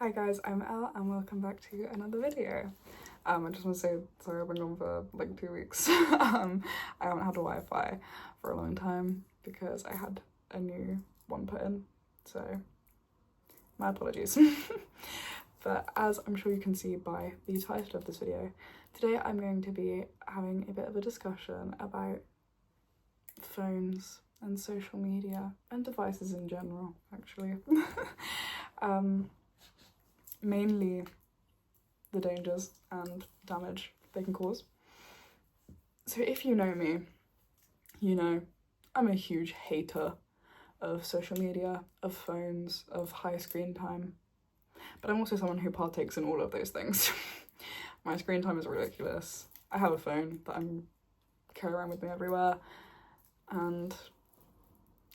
Hi guys, I'm Elle and welcome back to another video. I just want to say sorry I've been gone for like 2 weeks. I haven't had a Wi-Fi for a long time because I had a new one put in, so my apologies. But as I'm sure you can see by the title of this video, today I'm going to be having a bit of a discussion about phones and social media and devices in general, actually. Mainly the dangers and damage they can cause. So if you know me, you know I'm a huge hater of social media, of phones, of high screen time. But I'm also someone who partakes in all of those things. My screen time is ridiculous. I have a phone that I'm carry around with me everywhere, and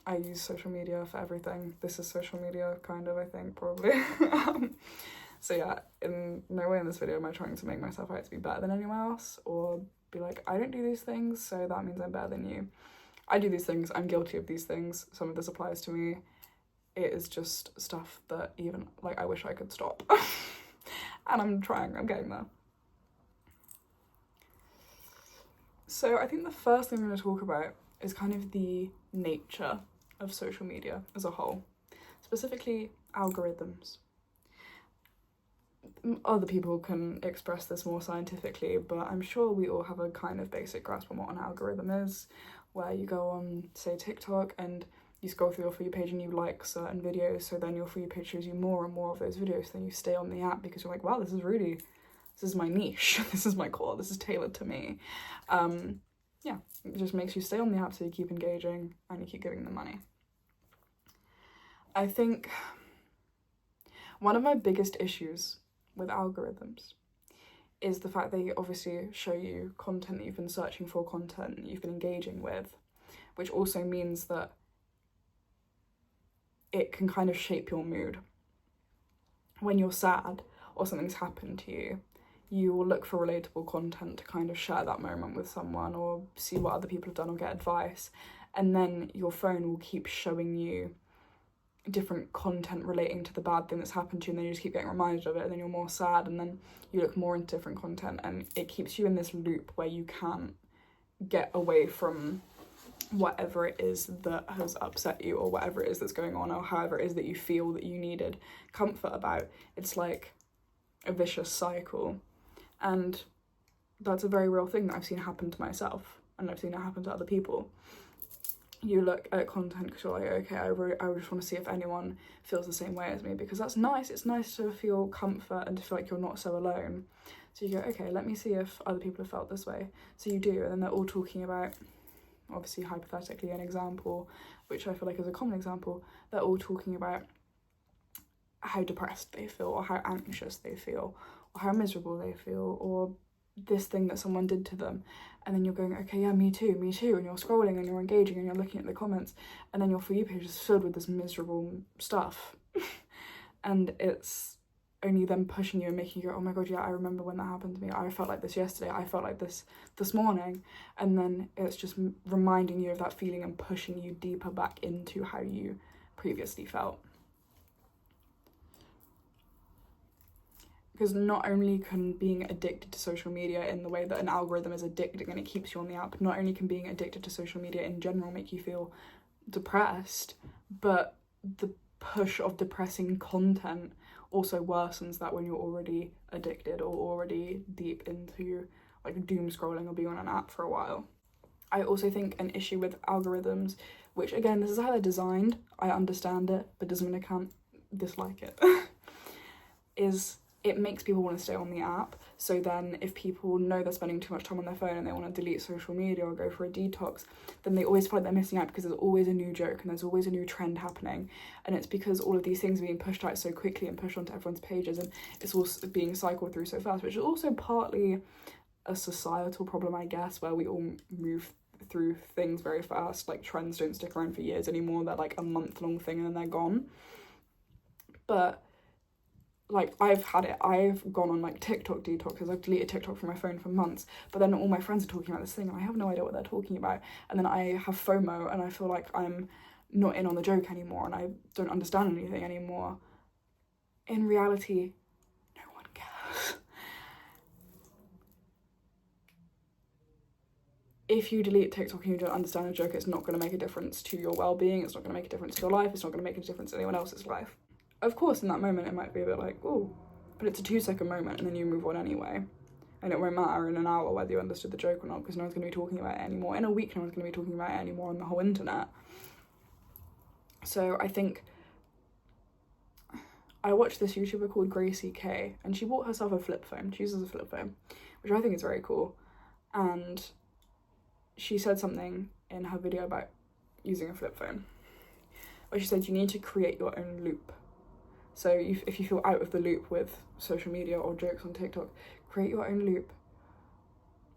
I use social media for everything. This is social media, kind of, I think, probably. So yeah, in no way in this video am I trying to make myself out to be better than anyone else, or be like, I don't do these things, so that means I'm better than you. I do these things, I'm guilty of these things, some of this applies to me. It is just stuff that even, like, I wish I could stop. And I'm trying, I'm getting there. So I think the first thing I'm going to talk about is kind of the nature of social media as a whole, specifically algorithms. Other people can express this more scientifically, but I'm sure we all have a kind of basic grasp on what an algorithm is, where you go on, say, TikTok, and you scroll through your For You page and you like certain videos, so then your For You page shows you more and more of those videos, then you stay on the app because you're like, wow, this is my niche, this is my core, this is tailored to me. Yeah, it just makes you stay on the app, so you keep engaging and you keep giving them money. I think one of my biggest issues with algorithms is the fact they obviously show you content that you've been searching for, content that you've been engaging with, which also means that it can kind of shape your mood. When you're sad or something's happened to you, you will look for relatable content to kind of share that moment with someone, or see what other people have done, or get advice, and then your phone will keep showing you different content relating to the bad thing that's happened to you, and then you just keep getting reminded of it, and then you're more sad, and then you look more into different content, and it keeps you in this loop where you can't get away from whatever it is that has upset you, or whatever it is that's going on, or however it is that you feel that you needed comfort about. It's like a vicious cycle, and that's a very real thing that I've seen happen to myself, and I've seen it happen to other people. You look at content because you're like, okay, I just want to see if anyone feels the same way as me, because that's nice. It's nice to feel comfort and to feel like you're not so alone. So you go, okay, let me see if other people have felt this way. So you do, and then they're all talking about, obviously hypothetically an example, which I feel like is a common example, they're all talking about how depressed they feel, or how anxious they feel, or how miserable they feel, or this thing that someone did to them, and then you're going, okay, yeah, me too, and you're scrolling and you're engaging and you're looking at the comments, and then your For You page is filled with this miserable stuff. And it's only them pushing you and making you go, oh my god, yeah, I remember when that happened to me, I felt like this yesterday, I felt like this morning, and then it's just reminding you of that feeling and pushing you deeper back into how you previously felt. Because not only can being addicted to social media in the way that an algorithm is addicting and it keeps you on the app, not only can being addicted to social media in general make you feel depressed, but the push of depressing content also worsens that when you're already addicted or already deep into like doom scrolling or being on an app for a while. I also think an issue with algorithms, which again, this is how they're designed, I understand it, but doesn't mean I can't dislike it, is it makes people want to stay on the app. So then if people know they're spending too much time on their phone and they want to delete social media or go for a detox, then they always feel like they're missing out, because there's always a new joke and there's always a new trend happening. And it's because all of these things are being pushed out so quickly and pushed onto everyone's pages, and it's all being cycled through so fast, which is also partly a societal problem, I guess, where we all move through things very fast. Like, trends don't stick around for years anymore. They're like a month-long thing and then they're gone. But like, I've had it, I've gone on like TikTok detoxes, I've deleted TikTok from my phone for months, but then all my friends are talking about this thing and I have no idea what they're talking about, and then I have FOMO and I feel like I'm not in on the joke anymore and I don't understand anything anymore. in reality, no one cares. If you delete TikTok and you don't understand a joke, it's not going to make a difference to your well-being, it's not going to make a difference to your life, it's not going to make a difference to anyone else's life. Of course, in that moment, it might be a bit like, oh, but it's a 2-second moment and then you move on anyway. And it won't matter in an hour whether you understood the joke or not, because no one's going to be talking about it anymore. In a week, no one's going to be talking about it anymore on the whole internet. So I think I watched this YouTuber called Gracie K, and she bought herself a flip phone. She uses a flip phone, which I think is very cool. And she said something in her video about using a flip phone, where she said you need to create your own loop. So if you feel out of the loop with social media or jokes on TikTok, create your own loop.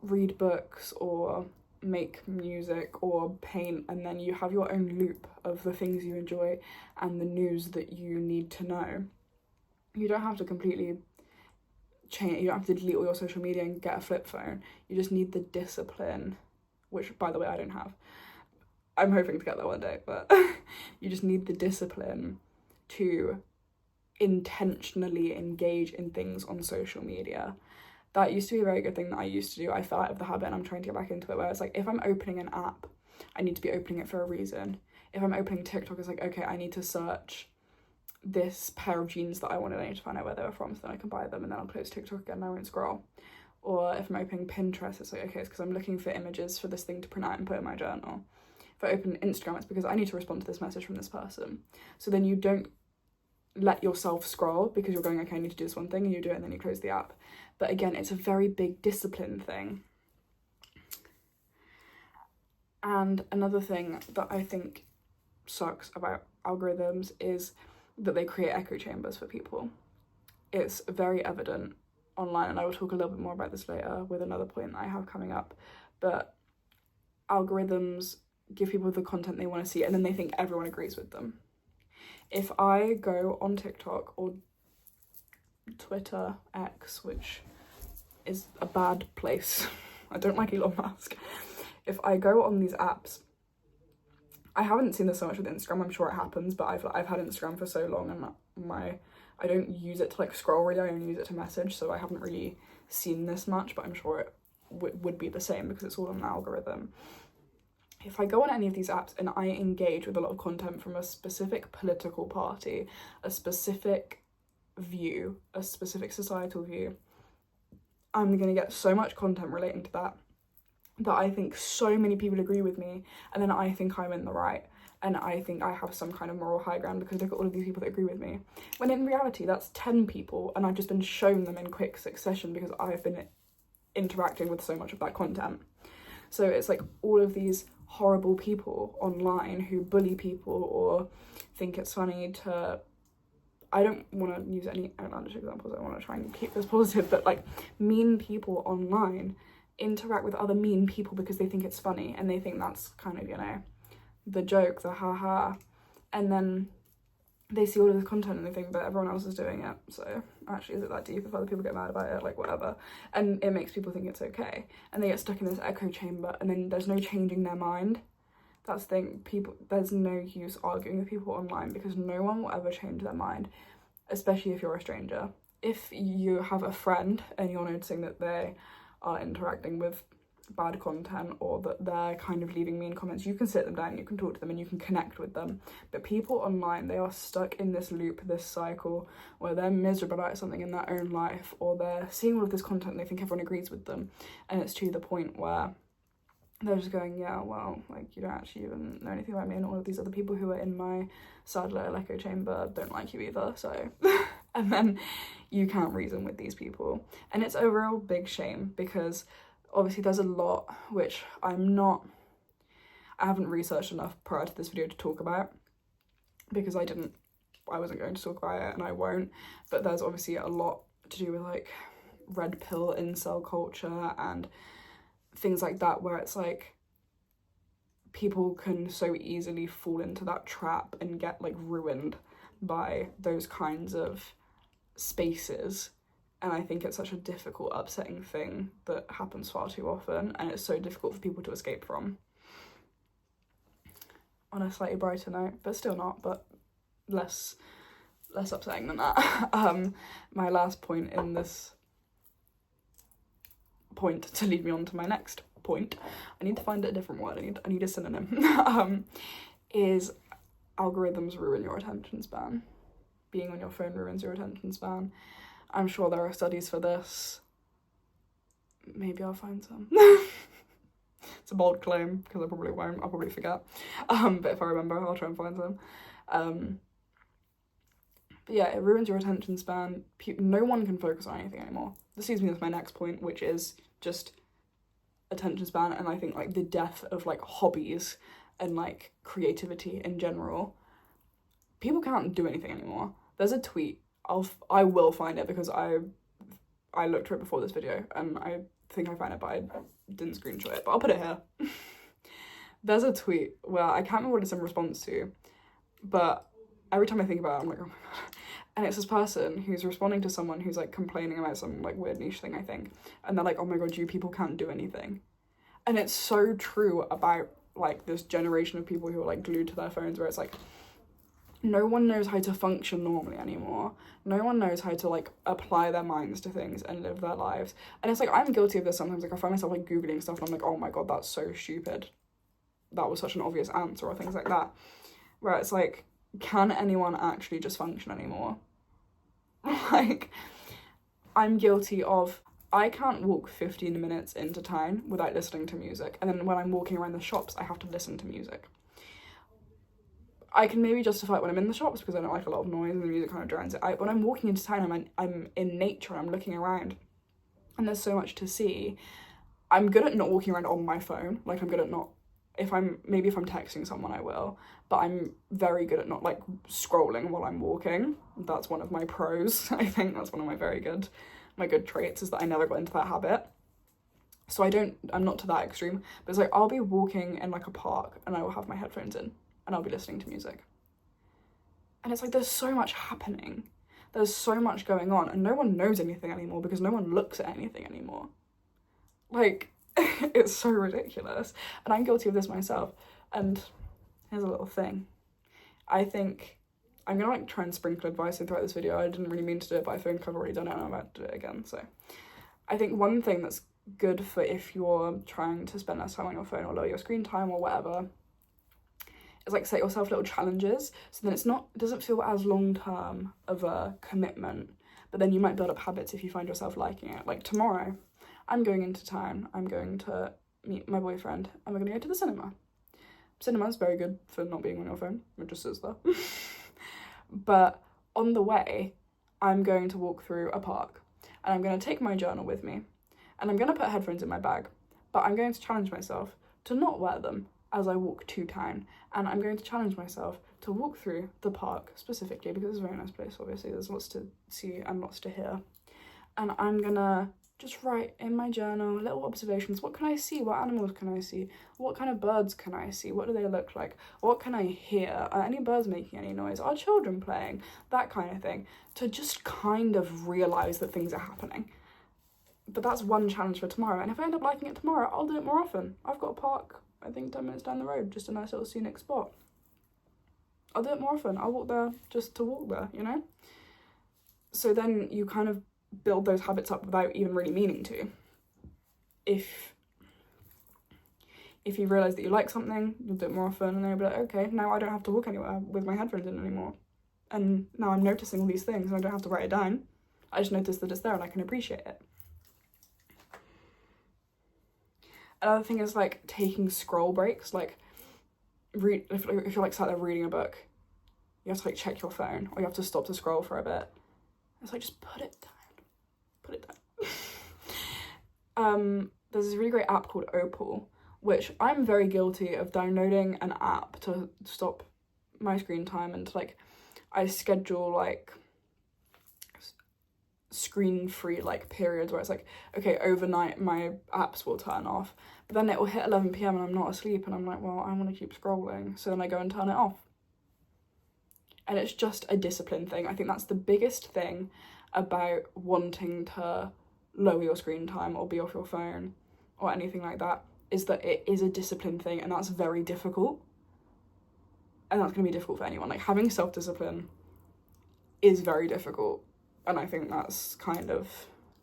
Read books or make music or paint, and then you have your own loop of the things you enjoy and the news that you need to know. You don't have to completely change, you don't have to delete all your social media and get a flip phone. You just need the discipline, which, by the way, I don't have. I'm hoping to get that one day, but you just need the discipline to intentionally engage in things on social media. That used to be a very good thing that I used to do. I fell out of the habit and I'm trying to get back into it, where it's like, if I'm opening an app, I need to be opening it for a reason. If I'm opening TikTok, it's like, okay, I need to search this pair of jeans that I wanted, I need to find out where they were from so then I can buy them, and then I'll close TikTok again and I won't scroll. Or if I'm opening Pinterest, it's like, okay, it's because I'm looking for images for this thing to print out and put in my journal. If I open Instagram, it's because I need to respond to this message from this person. So then you don't let yourself scroll because you're going, okay, I need to do this one thing, and you do it and then you close the app. But again, it's a very big discipline thing. And another thing that I think sucks about algorithms is that they create echo chambers for people. It's very evident online, and I will talk a little bit more about this later with another point that I have coming up, but algorithms give people the content they want to see, and then they think everyone agrees with them. If I go on TikTok or Twitter, X, which is a bad place, I don't like Elon Musk. If I go on these apps, I haven't seen this so much with Instagram, I'm sure it happens, but I've had Instagram for so long, and I don't use it to like scroll really, I only use it to message, so I haven't really seen this much, but I'm sure it would be the same because it's all on an algorithm. If I go on any of these apps and I engage with a lot of content from a specific political party, a specific view, a specific societal view, I'm going to get so much content relating to that I think so many people agree with me, and then I think I'm in the right, and I think I have some kind of moral high ground because look at all of these people that agree with me. When in reality, that's 10 people, and I've just been shown them in quick succession because I've been interacting with so much of that content. So it's like all of these horrible people online who bully people or think it's funny to... I don't want to use any outlandish examples, I want to try and keep this positive, but like mean people online interact with other mean people because they think it's funny, and they think that's kind of, you know, the joke, the haha, and then they see all of this content and they think that everyone else is doing it, so actually is it that deep if other people get mad about it, like whatever, and it makes people think it's okay, and they get stuck in this echo chamber, and then there's no changing their mind. That's the thing, people, there's no use arguing with people online because no one will ever change their mind, especially if you're a stranger. If you have a friend and you're noticing that they are interacting with bad content or that they're kind of leaving mean comments, you can sit them down, you can talk to them and you can connect with them. But people online, they are stuck in this loop, this cycle where they're miserable about something in their own life, or they're seeing all of this content and they think everyone agrees with them, and it's to the point where they're just going, yeah, well, like, you don't actually even know anything about me, and all of these other people who are in my sad little echo chamber don't like you either, so... And then you can't reason with these people. And it's a real big shame because obviously there's a lot which I haven't researched enough prior to this video to talk about because I wasn't going to talk about it and I won't, but there's obviously a lot to do with like red pill incel culture and things like that, where it's like people can so easily fall into that trap and get like ruined by those kinds of spaces. And I think it's such a difficult, upsetting thing that happens far too often, and it's so difficult for people to escape from. On a slightly brighter note, but still not, but less less upsetting than that. My last point in this point to lead me on to my next point, I need to find a different word, I need a synonym, is algorithms ruin your attention span. Being on your phone ruins your attention span. I'm sure there are studies for this. Maybe I'll find some. It's a bold claim, because I probably won't, I'll probably forget. But if I remember, I'll try and find some. But yeah, it ruins your attention span. No one can focus on anything anymore. This leads me to my next point, which is just attention span, and I think like the death of like hobbies and like creativity in general. People can't do anything anymore. There's a tweet, I will find it because I looked for it before this video and I think I found it, but I didn't screenshot it, but I'll put it here. There's a tweet where I can't remember what it's in response to, but every time I think about it, I'm like, oh my god. And it's this person who's responding to someone who's like complaining about some like weird niche thing, I think. And they're like, oh my god, you people can't do anything. And it's so true about like this generation of people who are like glued to their phones, where it's like, no one knows how to function normally anymore. No one knows how to like apply their minds to things and live their lives. And it's like, I'm guilty of this sometimes. Like I find myself like Googling stuff and I'm like, oh my god, that's so stupid. That was such an obvious answer, or things like that. Where it's like, can anyone actually just function anymore? Like, I'm guilty of, I can't walk 15 minutes into town without listening to music. And then when I'm walking around the shops, I have to listen to music. I can maybe justify it when I'm in the shops because I don't like a lot of noise and the music kind of drowns it out. When I'm walking into town, I'm in nature, I'm looking around and there's so much to see. I'm good at not walking around on my phone. Like I'm good at not, if I'm texting someone I will, but I'm very good at not like scrolling while I'm walking. That's one of my pros. I think that's one of my good traits, is that I never got into that habit. So I'm not to that extreme, but it's like I'll be walking in like a park and I will have my headphones in and I'll be listening to music. And it's like, there's so much happening. There's so much going on and no one knows anything anymore because no one looks at anything anymore. Like, it's so ridiculous. And I'm guilty of this myself. And here's a little thing. I think I'm gonna like try and sprinkle advice in throughout this video. I didn't really mean to do it, but I think I've already done it and I'm about to do it again. So I think one thing that's good for if you're trying to spend less time on your phone or lower your screen time or whatever, is like set yourself little challenges, so then it doesn't feel as long-term of a commitment, but then you might build up habits if you find yourself liking it. Like tomorrow, I'm going into town, I'm going to meet my boyfriend, and we're going to go to the cinema. Cinema's very good for not being on your phone, it just sits there. But on the way, I'm going to walk through a park, and I'm going to take my journal with me, and I'm going to put headphones in my bag, but I'm going to challenge myself to not wear them as I walk to town, and I'm going to challenge myself to walk through the park specifically because it's a very nice place. Obviously there's lots to see and lots to hear, and I'm gonna just write in my journal little observations. What can I see? What animals can I see? What kind of birds can I see? What do they look like? What can I hear? Are any birds making any noise? Are children playing? That kind of thing, to just kind of realise that things are happening. But that's one challenge for tomorrow, and if I end up liking it tomorrow, I'll do it more often. I've got a park, I think 10 minutes down the road, just a nice little scenic spot. I'll do it more often. I'll walk there just to walk there, you know? So then you kind of build those habits up without even really meaning to. If you realise that you like something, you'll do it more often, and then you'll be like, okay, now I don't have to walk anywhere with my headphones in anymore. And now I'm noticing all these things and I don't have to write it down. I just notice that it's there and I can appreciate it. Another thing is like taking scroll breaks. Like if you're like sat there reading a book, you have to like check your phone or you have to stop to scroll for a bit. It's like, just put it down. There's this really great app called Opal, which I'm very guilty of downloading an app to stop my screen time, and to like, I schedule like screen-free like periods where it's like, okay, overnight my apps will turn off, but then it will hit 11 p.m. and I'm not asleep and I'm like, well, I want to keep scrolling, so then I go and turn it off. And it's just a discipline thing. I think that's the biggest thing about wanting to lower your screen time or be off your phone or anything like that, is that it is a discipline thing, and that's very difficult, and that's going to be difficult for anyone. Like, having self-discipline is very difficult. And I think that's kind of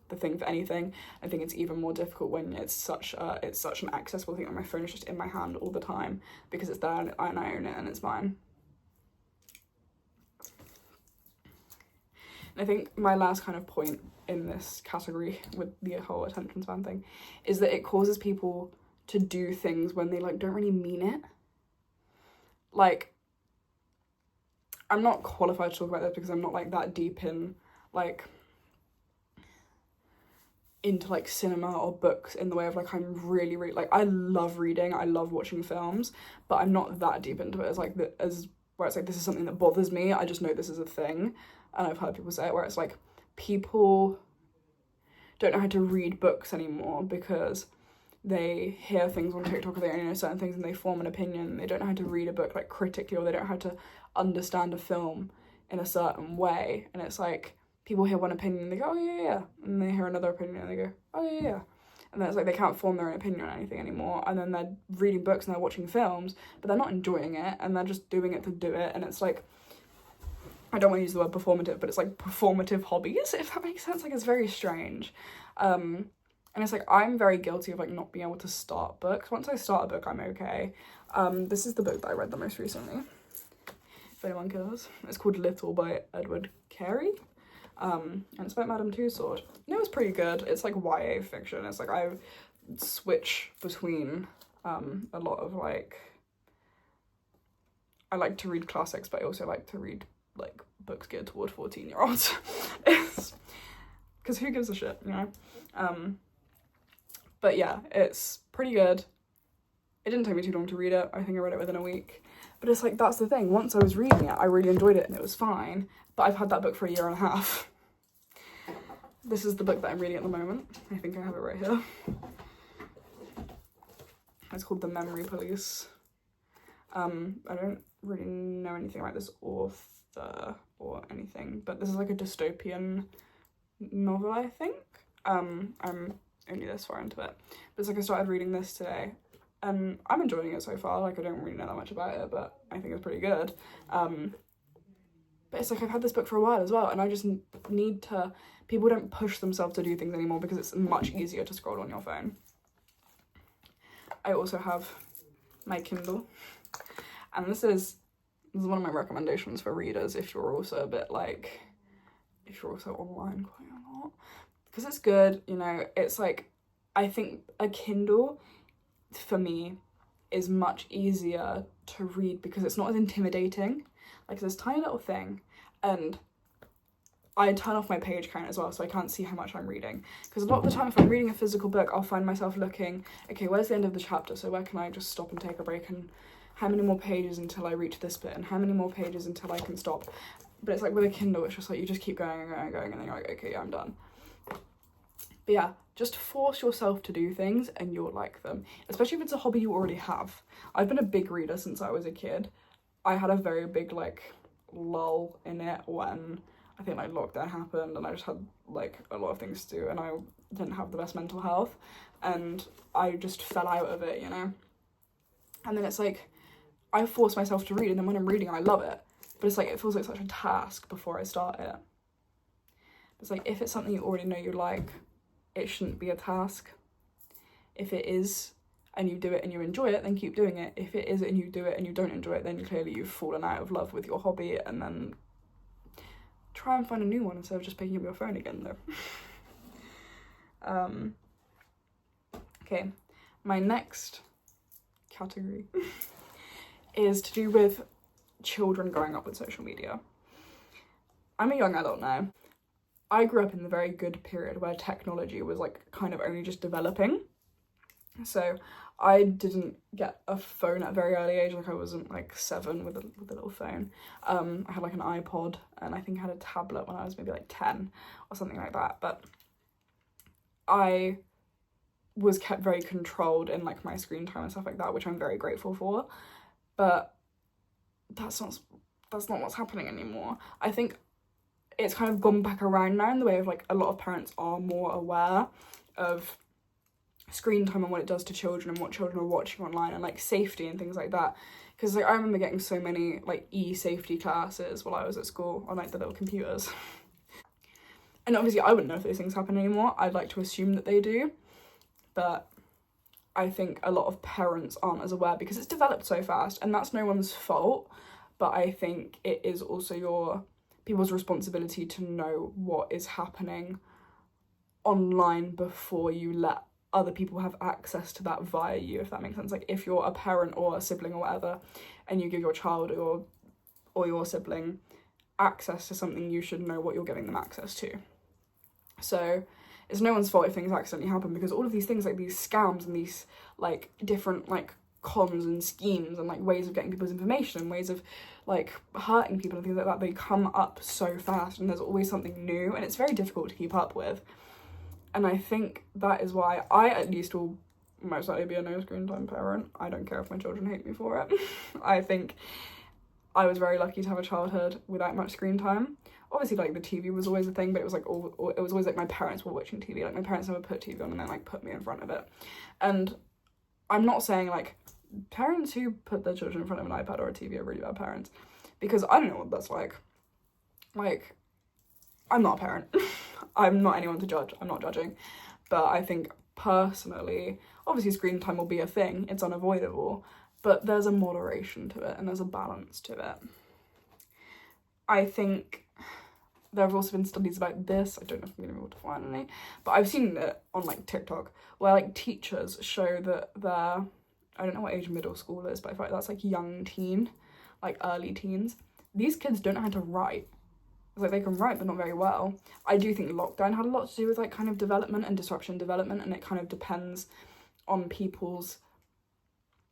the thing for anything. I think it's even more difficult when it's such an accessible thing. Like my phone is just in my hand all the time because it's there and I own it and it's mine. And I think my last kind of point in this category with the whole attention span thing is that it causes people to do things when they like don't really mean it. Like, I'm not qualified to talk about this because I'm not like that deep in like into like cinema or books in the way of like I'm really like I love reading, I love watching films, but I'm not that deep into it as like as where it's like this is something that bothers me. I just know this is a thing, and I've heard people say it where it's like people don't know how to read books anymore because they hear things on TikTok or they only know certain things and they form an opinion. They don't know how to read a book like critically, or they don't know how to understand a film in a certain way. And it's like people hear one opinion and they go, oh yeah, and they hear another opinion and they go, oh yeah. And then it's like they can't form their own opinion on anything anymore. And then they're reading books and they're watching films, but they're not enjoying it and they're just doing it to do it. And it's like, I don't want to use the word performative, but it's like performative hobbies, if that makes sense. Like, it's very strange. And it's like, I'm very guilty of like not being able to start books. Once I start a book, I'm okay. This is the book that I read the most recently, if anyone cares. It's called Little by Edward Carey. And it's about Madame Tussauds. And it was pretty good. It's like YA fiction. It's like I switch between a lot of like, I like to read classics, but I also like to read like books geared toward 14-year-olds. Because who gives a shit, you know? But yeah, it's pretty good. It didn't take me too long to read it. I think I read it within a week. But it's like, that's the thing. Once I was reading it, I really enjoyed it and it was fine. But I've had that book for a year and a half. This is the book that I'm reading at the moment. I think I have it right here. It's called The Memory Police. I don't really know anything about this author or anything, but this is like a dystopian novel, I think. I'm only this far into it. But it's like I started reading this today and I'm enjoying it so far. Like, I don't really know that much about it, but I think it's pretty good. But it's like I've had this book for a while as well, and I just need to... People don't push themselves to do things anymore because it's much easier to scroll on your phone. I also have my Kindle, and this is one of my recommendations for readers if you're also a bit like... if you're also online quite a lot. Because it's good, you know, it's like... I think a Kindle, for me, is much easier to read because it's not as intimidating. Like, this tiny little thing, and I turn off my page count as well so I can't see how much I'm reading. Because a lot of the time if I'm reading a physical book, I'll find myself looking, okay, where's the end of the chapter? So where can I just stop and take a break, and how many more pages until I reach this bit, and how many more pages until I can stop? But it's like with a Kindle, it's just like you just keep going and going and going, and then you're like, okay, yeah, I'm done. But yeah, just force yourself to do things and you'll like them, especially if it's a hobby you already have. I've been a big reader since I was a kid. I had a very big like lull in it when I think like lockdown happened and I just had like a lot of things to do and I didn't have the best mental health and I just fell out of it, you know. And then it's like I force myself to read, and then when I'm reading I love it, but it's like it feels like such a task before I start it. It's like if it's something you already know you like, it shouldn't be a task. If it is and you do it and you enjoy it, then keep doing it. If it is and you do it and you don't enjoy it, then clearly you've fallen out of love with your hobby, and then try and find a new one instead of just picking up your phone again though. Okay, my next category is to do with children growing up with social media. I'm a young adult now. I grew up in the very good period where technology was like kind of only just developing. So I didn't get a phone at a very early age. Like I wasn't like 7 with a little phone. I had like an iPod, and I think I had a tablet when I was maybe like 10 or something like that. But I was kept very controlled in like my screen time and stuff like that, which I'm very grateful for. But that's not what's happening anymore. I think it's kind of gone back around now in the way of like a lot of parents are more aware of screen time and what it does to children and what children are watching online and like safety and things like that. Because like I remember getting so many like e-safety classes while I was at school on like the little computers. And obviously I wouldn't know if those things happen anymore. I'd like to assume that they do, but I think a lot of parents aren't as aware because it's developed so fast, and that's no one's fault. But I think it is also people's responsibility to know what is happening online before you let other people have access to that via you, if that makes sense. Like if you're a parent or a sibling or whatever, and you give your child or your sibling access to something, you should know what you're giving them access to. So it's no one's fault if things accidentally happen, because all of these things, like these scams and these like different like cons and schemes and like ways of getting people's information and ways of like hurting people and things like that, they come up so fast, and there's always something new, and it's very difficult to keep up with. And I think that is why I at least will most likely be a no screen time parent. I don't care if my children hate me for it. I think I was very lucky to have a childhood without much screen time. Obviously, like the TV was always a thing, but it was like it was always like my parents were watching TV. Like my parents never put TV on and then like put me in front of it. And I'm not saying like parents who put their children in front of an iPad or a TV are really bad parents, because I don't know what that's like. Like, I'm not a parent. I'm not anyone to judge. I'm not judging. But I think personally, obviously screen time will be a thing. It's unavoidable. But there's a moderation to it and there's a balance to it. I think there have also been studies about this. I don't know if I'm going to be able to find any. But I've seen it on like TikTok where like teachers show that they're, I don't know what age middle school is, but I feel like that's like young teen, like early teens. These kids don't know how to write. It's like they can write, but not very well. I do think lockdown had a lot to do with like kind of development and disruption development, and it kind of depends on people's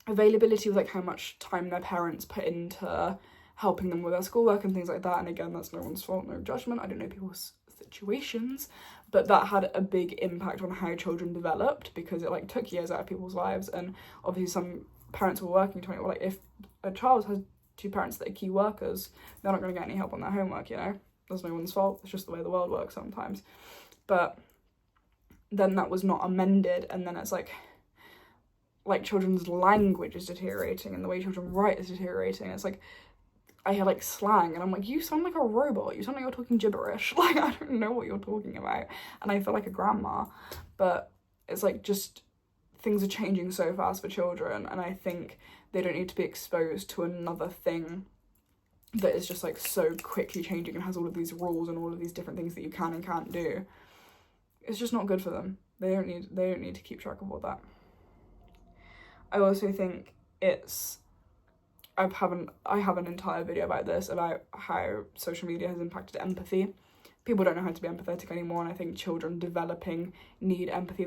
availability with like how much time their parents put into helping them with their schoolwork and things like that. And again, that's no one's fault, no judgment. I don't know people's situations, but that had a big impact on how children developed, because it like took years out of people's lives. And obviously some parents were working 20, like if a child has two parents that are key workers, they're not going to get any help on their homework, you know. That's no one's fault. It's just the way the world works sometimes. But then that was not amended, and then it's like children's language is deteriorating and the way children write is deteriorating. It's like I hear like slang and I'm like, you sound like a robot. You sound like you're talking gibberish. Like I don't know what you're talking about. And I feel like a grandma. But it's like just things are changing so fast for children, and I think they don't need to be exposed to another thing that is just like so quickly changing and has all of these rules and all of these different things that you can and can't do. It's just not good for them. They don't need to keep track of all that. I also think I have an entire video about this, about how social media has impacted empathy. People don't know how to be empathetic anymore, and I think children developing need empathy.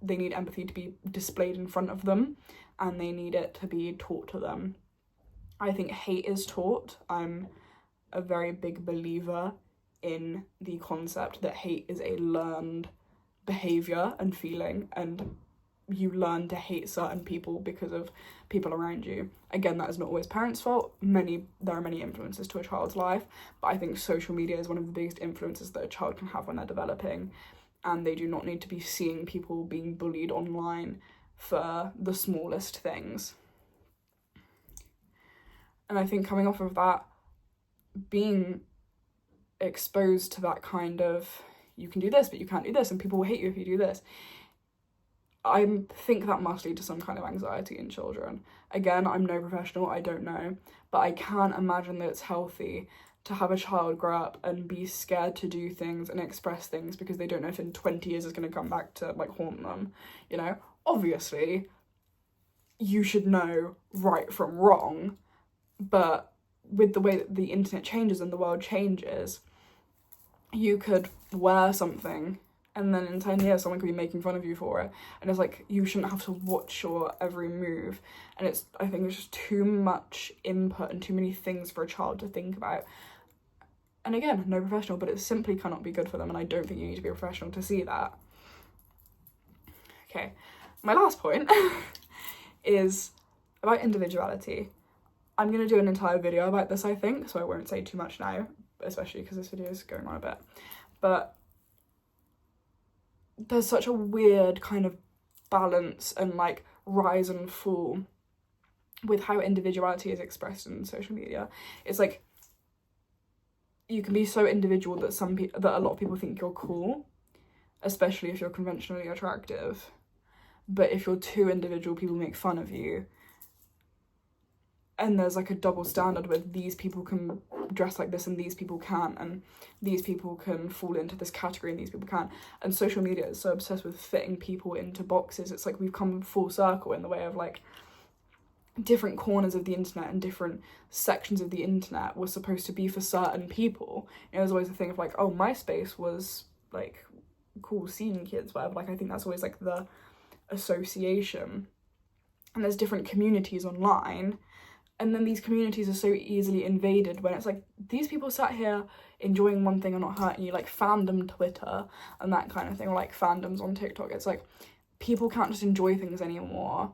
They need empathy to be displayed in front of them, and they need it to be taught to them. I think hate is taught. I'm a very big believer in the concept that hate is a learned behaviour and feeling, and you learn to hate certain people because of people around you. Again, that is not always parents' fault. There are many influences to a child's life, but I think social media is one of the biggest influences that a child can have when they're developing, and they do not need to be seeing people being bullied online for the smallest things. And I think coming off of that, being exposed to that kind of, you can do this, but you can't do this, and people will hate you if you do this, I think that must lead to some kind of anxiety in children. Again, I'm no professional, I don't know, but I can't imagine that it's healthy to have a child grow up and be scared to do things and express things because they don't know if in 20 years it's going to come back to like haunt them, you know? Obviously, you should know right from wrong, but with the way that the internet changes and the world changes, you could wear something and then in 10 years someone could be making fun of you for it, and it's like you shouldn't have to watch your every move. And I think it's just too much input and too many things for a child to think about. And again, no professional, but it simply cannot be good for them, and I don't think you need to be a professional to see that. Okay, my last point is about individuality. I'm going to do an entire video about this, I think, so I won't say too much now, especially because this video is going on a bit. But there's such a weird kind of balance and like rise and fall with how individuality is expressed in social media. It's like, you can be so individual that that a lot of people think you're cool, especially if you're conventionally attractive. But if you're too individual, people make fun of you. And there's like a double standard with these people can dress like this and these people can't, and these people can fall into this category and these people can't. And social media is so obsessed with fitting people into boxes. It's like we've come full circle in the way of like different corners of the internet and different sections of the internet were supposed to be for certain people. You know, there's always a thing of like, oh, MySpace was like cool scene kids, whatever. Like, I think that's always like the association. And there's different communities online, and then these communities are so easily invaded when it's like, these people sat here enjoying one thing and not hurting you, like fandom Twitter and that kind of thing, or like fandoms on TikTok. It's like, people can't just enjoy things anymore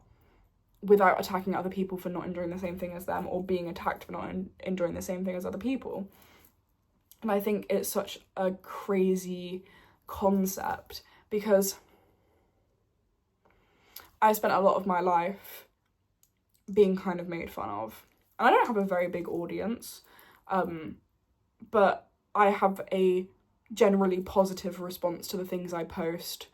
without attacking other people for not enjoying the same thing as them, or being attacked for not enjoying the same thing as other people. And I think it's such a crazy concept, because I spent a lot of my life being kind of made fun of. And I don't have a very big audience, but I have a generally positive response to the things I post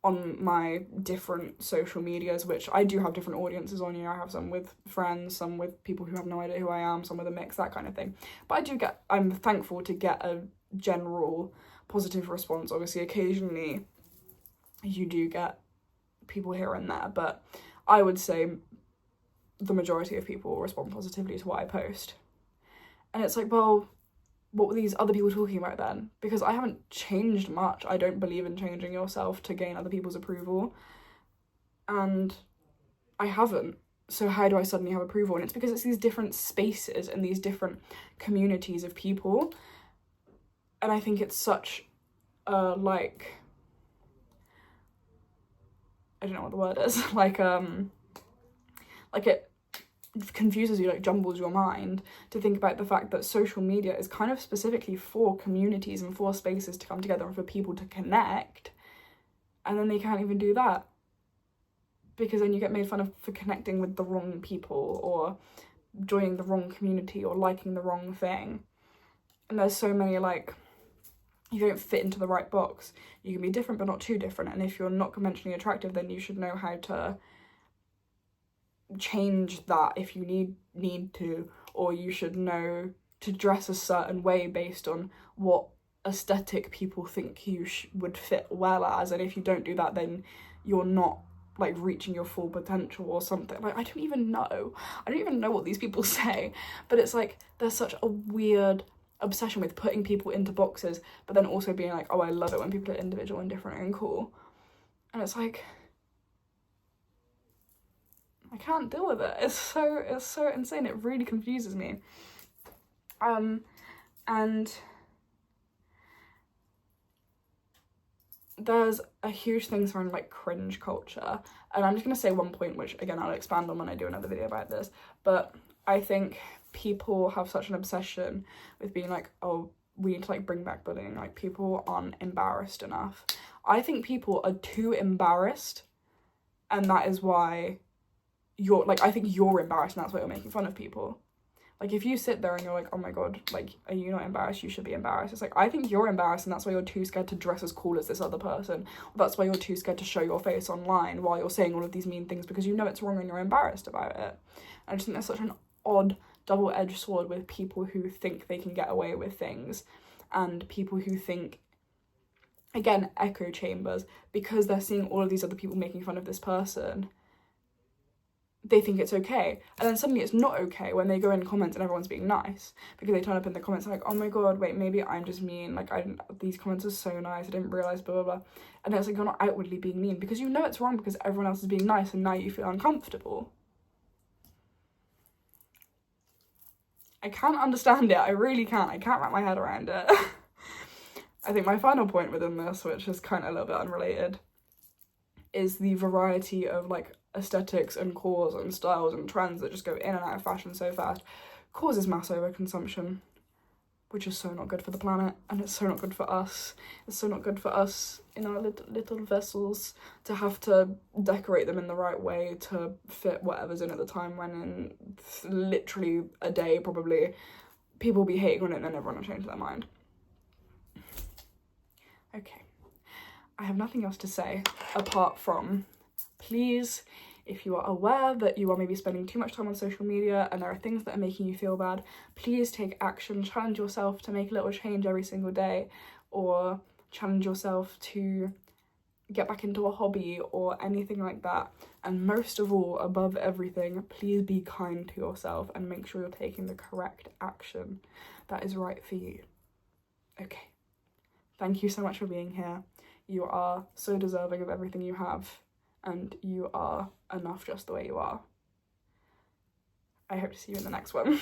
on my different social medias, which I do have different audiences on. You know, I have some with friends, some with people who have no idea who I am, some with a mix, that kind of thing. But I'm thankful to get a general positive response. Obviously, occasionally you do get people here and there, but I would say the majority of people respond positively to what I post. And it's like, well, what were these other people talking about then? Because I haven't changed much. I don't believe in changing yourself to gain other people's approval, and I haven't. So how do I suddenly have approval? And it's because it's these different spaces and these different communities of people, and I think it's such a like, I don't know what the word is, like it confuses you, like jumbles your mind to think about the fact that social media is kind of specifically for communities and for spaces to come together and for people to connect, and then they can't even do that, because then you get made fun of for connecting with the wrong people, or joining the wrong community, or liking the wrong thing. And there's so many, like, you don't fit into the right box. You can be different but not too different, and if you're not conventionally attractive, then you should know how to change that if you need to, or you should know to dress a certain way based on what aesthetic people think you would fit well as, and if you don't do that, then you're not like reaching your full potential or something. Like, I don't even know what these people say, but it's like there's such a weird obsession with putting people into boxes, but then also being like, oh, I love it when people are individual and different and cool. And it's like, I can't deal with it. It's so insane. It really confuses me. And there's a huge thing surrounding like cringe culture, and I'm just gonna say one point, which again I'll expand on when I do another video about this, but I think people have such an obsession with being like, oh, we need to like bring back bullying, like people aren't embarrassed enough. I think people are too embarrassed, and that is why I think you're embarrassed, and that's why you're making fun of people. Like, if you sit there and you're like, oh my god, like, are you not embarrassed? You should be embarrassed. It's like, I think you're embarrassed, and that's why you're too scared to dress as cool as this other person. Or that's why you're too scared to show your face online while you're saying all of these mean things, because you know it's wrong and you're embarrassed about it. And I just think there's such an odd double-edged sword with people who think they can get away with things, and people who think, again, echo chambers, because they're seeing all of these other people making fun of this person, they think it's okay, and then suddenly it's not okay when they go in comments and everyone's being nice, because they turn up in the comments like, oh my god, wait, maybe I'm just mean, like, these comments are so nice, I didn't realise, blah blah blah. And then it's like, you're not outwardly being mean, because you know it's wrong, because everyone else is being nice, and now you feel uncomfortable. I can't understand it. I really can't. I can't wrap my head around it. I think my final point within this, which is kind of a little bit unrelated, is the variety of like aesthetics and cores and styles and trends that just go in and out of fashion so fast causes mass overconsumption. which is so not good for the planet, and it's so not good for us. It's so not good for us in our little vessels to have to decorate them in the right way to fit whatever's in at the time, when in literally a day probably people will be hating on it and then everyone will change their mind. Okay, I have nothing else to say apart from, please, if you are aware that you are maybe spending too much time on social media and there are things that are making you feel bad, please take action. Challenge yourself to make a little change every single day, or challenge yourself to get back into a hobby or anything like that. And most of all, above everything, please be kind to yourself and make sure you're taking the correct action that is right for you. Okay, thank you so much for being here. You are so deserving of everything you have, and you are enough just the way you are. I hope to see you in the next one.